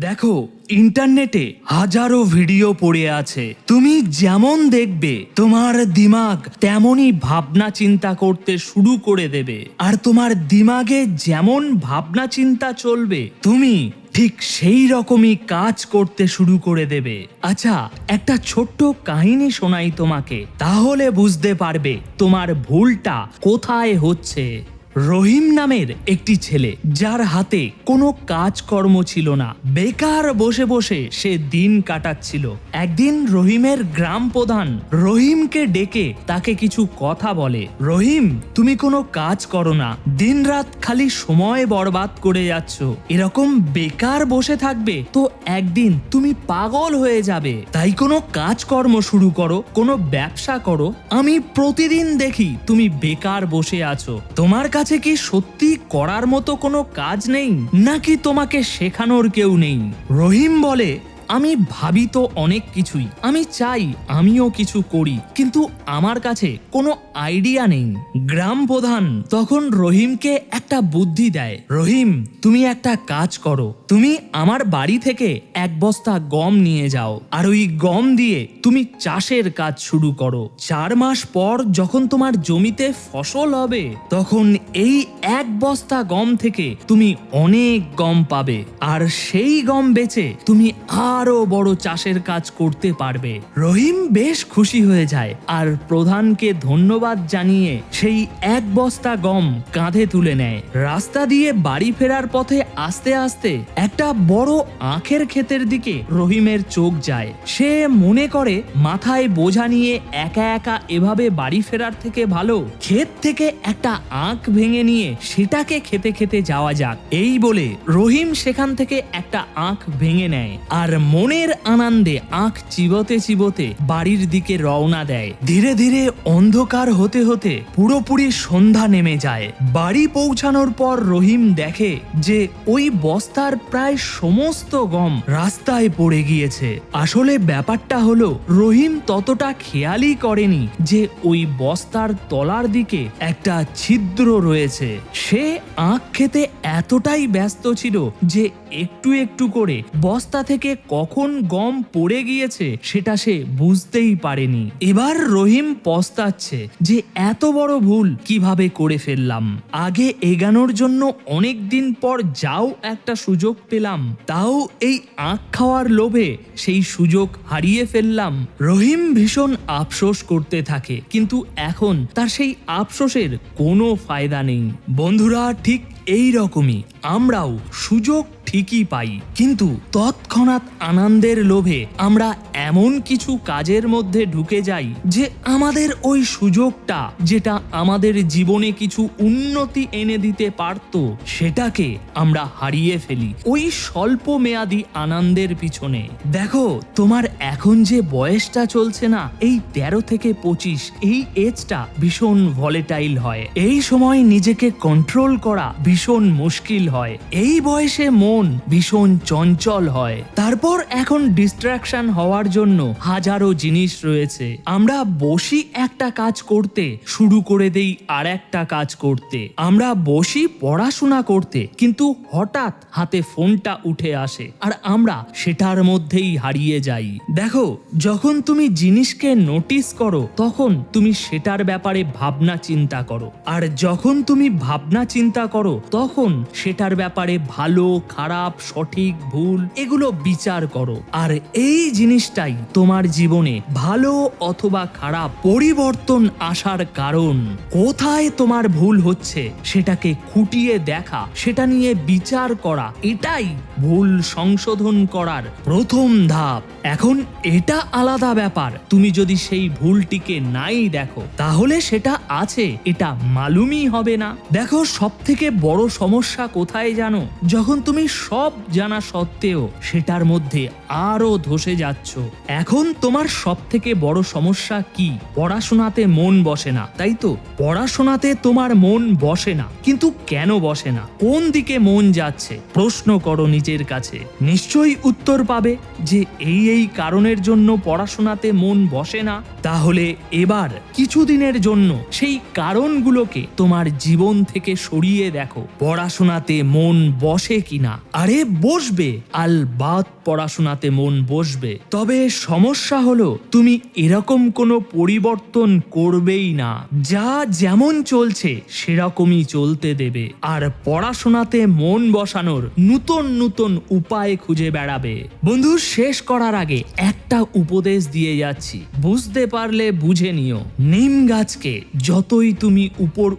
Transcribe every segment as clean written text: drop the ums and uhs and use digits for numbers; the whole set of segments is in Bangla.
দেখো, ইন্টারনেটে হাজারো ভিডিও পড়ে আছে। তুমি যেমন দেখবে তোমার দিমাগ তেমনই ভাবনা চিন্তা করতে শুরু করে দেবে, আর তোমার দিমাগে যেমন ভাবনা চিন্তা চলবে তুমি ঠিক সেই রকমই কাজ করতে শুরু করে দেবে। আচ্ছা, একটা ছোট্ট কাহিনী শোনাই তোমাকে, তাহলে বুঝতে পারবে তোমার ভুলটা কোথায় হচ্ছে। রহিম নামের একটি ছেলে, যার হাতে কোনো কাজকর্ম ছিল না, বেকার বসে বসে সে দিন কাটাচ্ছিল। একদিন রহিমের গ্রাম প্রধান রহিমকে ডেকে তাকে কিছু কথা বলে। রহিম, তুমি কোনো কাজ করো না, দিনরাত খালি সময় বরবাদ করে যাচ্ছ। এরকম বেকার বসে থাকবে তো একদিন তুমি পাগল হয়ে যাবে। তাই কোনো কাজকর্ম শুরু করো, কোনো ব্যবসা করো। আমি প্রতিদিন দেখি তুমি বেকার বসে আছো। তোমার কাছে কি সত্যি করার মতো কোনো কাজ নেই, নাকি তোমাকে শেখানোর কেউ নেই? রহিম বলে, আমি ভাবি তো অনেক কিছুই, আমি চাই আমিও কিছু করি, কিন্তু আমার কাছে কোনো আইডিয়া নেই। গ্রাম প্রধান তখন রহিমকে একটা বুদ্ধি দেয়। রহিম, তুমি একটা কাজ করো, তুমি আমার বাড়ি থেকে এক বস্তা গম নিয়ে যাও, আর ওই গম দিয়ে তুমি চাষের কাজ শুরু করো। 4 মাস পর যখন তোমার জমিতে ফসল হবে, তখন এই এক বস্তা গম থেকে তুমি অনেক গম পাবে, আর সেই গম বেচে তুমি আরো বড় চাষের কাজ করতে পারবে। রহিম বেশ খুশি হয়ে যায়, আর প্রধানকে ধন্যবাদ জানিয়ে সেই এক বস্তা গম কাঁধে তুলে নেয়। রাস্তা দিয়ে বাড়ি ফেরার পথে আস্তে আস্তে একটা বড় আখের ক্ষেতের দিকে রহিমের চোখ যায়। সে মনে করে মাথায় বোঝা নিয়ে একা একা এভাবে বাড়ি ফেরার থেকে ভালো ক্ষেত থেকে একটা আখ ভেঙে নিয়ে সেটাকে খেতে খেতে যাওয়া যাক। এই বলে রহিম সেখান থেকে একটা আখ ভেঙে নেয়, আর মনের আনন্দে আখ চিবোতে চিবোতে বাড়ির দিকে রওনা দেয়। ধীরে ধীরে অন্ধকার হতে হতে পুরোপুরি সন্ধ্যা নেমে যায়। বাড়ি পৌঁছানোর পর রহিম দেখে যে ওই বস্তার প্রায় সমস্ত গম রাস্তায় পড়ে গিয়েছে। আসলে ব্যাপারটা হলো, রহিম ততটা খেয়ালই করেনি যে ওই বস্তার তলার দিকে একটা ছিদ্র রয়েছে। সে আখ খেতে এতটাই ব্যস্ত ছিল যে একটু একটু করে বস্তা থেকে কখন গম পড়ে গিয়েছে সেটা সে বুঝতেই পারেনি। এবার রহিম পস্তাচ্ছে যে এত বড় ভুল কিভাবে করে ফেললাম। আগে এগানোর জন্য অনেক দিন পর যাও একটা সুযোগ পেলাম, তাও এই আখ খাওয়ার লোভে সেই সুযোগ হারিয়ে ফেললাম। রহিম ভীষণ আফসোস করতে থাকে, কিন্তু এখন তার সেই আফসোসের কোনো ফায়দা নেই। বন্ধুরা, ঠিক এই রকমই আমরাও সুযোগ ঠিকই পাই, কিন্তু তৎক্ষণাৎ আনন্দের লোভে আমরা এমন কিছু কাজের মধ্যে ঢুকে যাই যে আমাদের ওই সুযোগটা, যেটা আমাদের জীবনে কিছু উন্নতি এনে দিতে পারত, সেটাকে আমরা হারিয়ে ফেলি ওই স্বল্প মেয়াদী আনন্দের পিছনে। দেখো, তোমার এখন যে বয়সটা চলছে না, এই 13 থেকে 25, এই এজটা ভীষণ ভলেটাইল হয়। এই সময় নিজেকে কন্ট্রোল করা ভীষণ মুশকিল হয়। এই বয়সে মন ভীষণ চঞ্চল হয়। তারপর এখন ডিস্ট্রাকশন হওয়ার জন্য হাজারো জিনিস রয়েছে। আমরা বসি একটা কাজ করতে, শুরু করে দেই আর একটা কাজ করতে। আমরা বসি পড়াশোনা করতে, কিন্তু হঠাৎ হাতে ফোনটা উঠে আসে আর আমরা সেটার মধ্যেই হারিয়ে যাই। দেখো, যখন তুমি জিনিসকে নোটিস করো তখন তুমি সেটার ব্যাপারে ভাবনা চিন্তা করো, আর যখন তুমি ভাবনা চিন্তা করো তখন সেটার ব্যাপারে ভালো খারাপ, সঠিক ভুল এগুলো বিচার করো। আর এই জিনিসটাই তোমার জীবনে ভালো অথবা খারাপ পরিবর্তন আসার কারণ। কোথায় তোমার ভুল হচ্ছে সেটাকে খুঁটিয়ে দেখা, সেটা নিয়ে বিচার করা, এটাই ভুল সংশোধন করার প্রথম ধাপ। এখন এটা আলাদা ব্যাপার, তুমি যদি সেই ভুলটিকে নাই দেখো, তাহলে সেটা আছে এটা মালুমই হবে না। দেখো, সব থেকে বড় সমস্যা কোথায় জানো? যখন তুমি সব জানা সত্ত্বেও সেটার মধ্যে আরো ধসে যাচ্ছ। এখন তোমার সব থেকে বড় সমস্যা কি? পড়াশোনাতে মন বসে না, তাই তো? পড়াশোনাতে তোমার মন বসে না, কিন্তু কেন বসে না? কোন দিকে মন যাচ্ছে? প্রশ্ন করো নিজেকে। নিজের কাছে। নিশ্চয়ই উত্তর পাবে যে এই কারণের জন্য পড়াশোনাতে মন বসে না। তাহলে এবার কিছুদিনের জন্য সেই কারণগুলোকে তোমার জীবন থেকে সরিয়ে দেখো, পড়াশোনাতে মন বসে কিনা। আরে বসবে, আলবাত পড়াশোনাতে মন বসবে। তবে সমস্যা হলো তুমি এরকম কোনো পরিবর্তন করবেই না, যা যেমন চলছে সেরকমই চলতে দেবে, আর পড়াশোনাতে মন বসানোর নতুন নতুন উপায় খুঁজে বেড়াবে। বন্ধু, শেষ করার আগে একটা উপদেশ দিয়ে যাচ্ছি, বুঝতে পারলে বুঝে নিও। নিম গাছকে যতই তুমি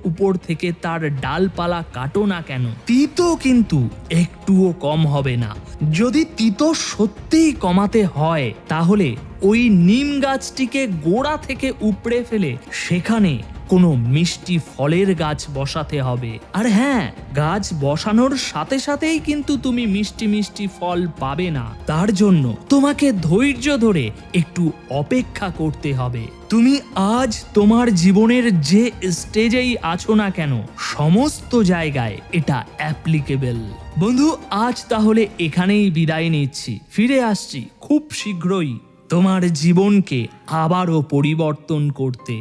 উপর থেকে তার ডালপালা কাটো না কেন, তিতো কিন্তু একটুও কম হবে না। যদি তিতো সত্যিই কমাতে হয় তাহলে ওই নিম গাছটিকে গোড়া থেকে উপড়ে ফেলে সেখানে কোনো মিষ্টি ফলের গাছ বসাতে হবে। আর হ্যাঁ, গাছ বসানোর সাথে সাথেই কিন্তু তুমি মিষ্টি মিষ্টি ফল পাবে না। তার জন্য তোমাকে ধৈর্য ধরে একটু অপেক্ষা করতে হবে। তুমি আজ তোমার জীবনের যে স্টেজেই আছো না কেন, সমস্ত জায়গায় এটা অ্যাপ্লিকেবল। বন্ধু, আজ তাহলে এখানেই বিদায় নিচ্ছি। ফিরে আসছি খুব শীঘ্রই তোমার জীবনকে আবারও পরিবর্তন করতে।